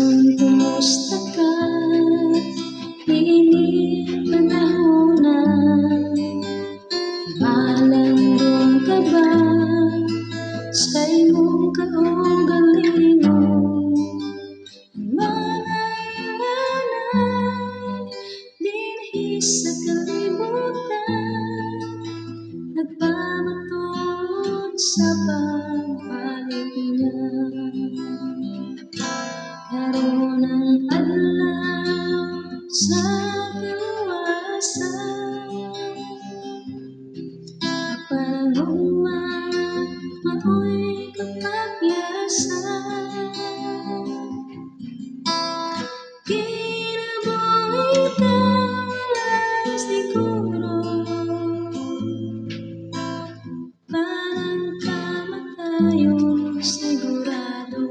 kumusta ka? Init panahon na, malandong ka ba sa iyong kaugalingon? Mga ingana dinhi sa kalibutan, nagpamatod sa pagbalik niya. Karon ang adlaw sa kaluwasan, panahon mao'y kapakyasan. Kinabuhi ka walang siguro, parang kamatayon sigurado.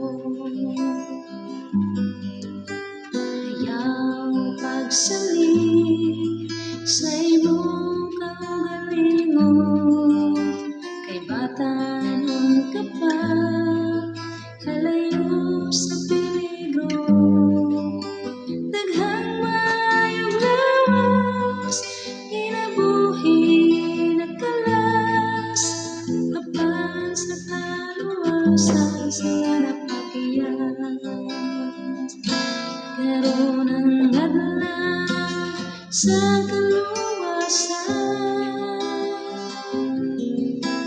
Ayaw pagsalik sa imong kaugalingon, kay batanon ka pa, kalayo sa peligro. Daghang maayong lawas, kinabuhi nagkalas, apan sa kaluwasan sila napakiyas. Karon ang adlaw sa kaluwasan,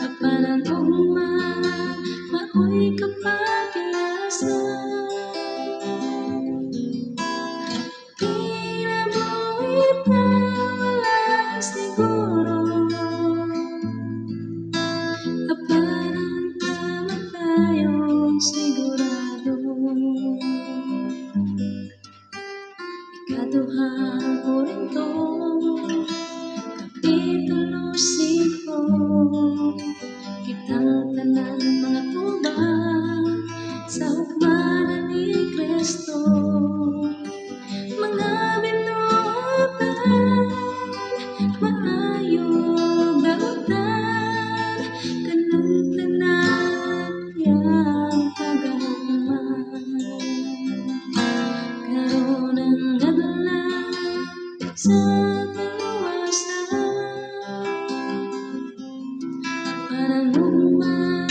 apan ang ugma mao'y kapakyasan. Kinabuhi pa walang siguro, apan ang kamatayon sigurado. Ikaduhang Korinto, Kapitulo 5. Kitang tanan mga tugang sa hukmanan ni Kristo, mga binuotan, maayong dautan, kanang tanan yang kagahumman. Karon ang adlaw sa kaluwasan, apan ang ugma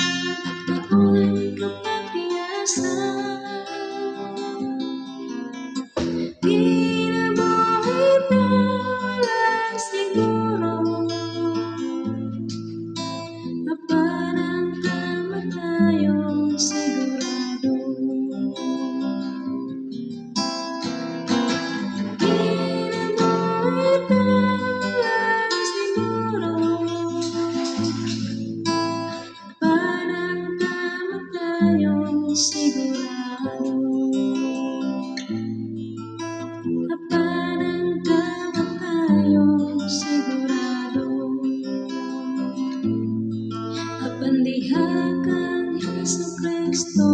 mao'y kapakyasan. Kinabuhi pa walang siguro, apan ang kamatayon sigurado. Kinabuhi pa walang siguro, apan ang kamatayon sigurado. Apan ang kamatayon sigurado. Apan diha kang Jesu Kristo,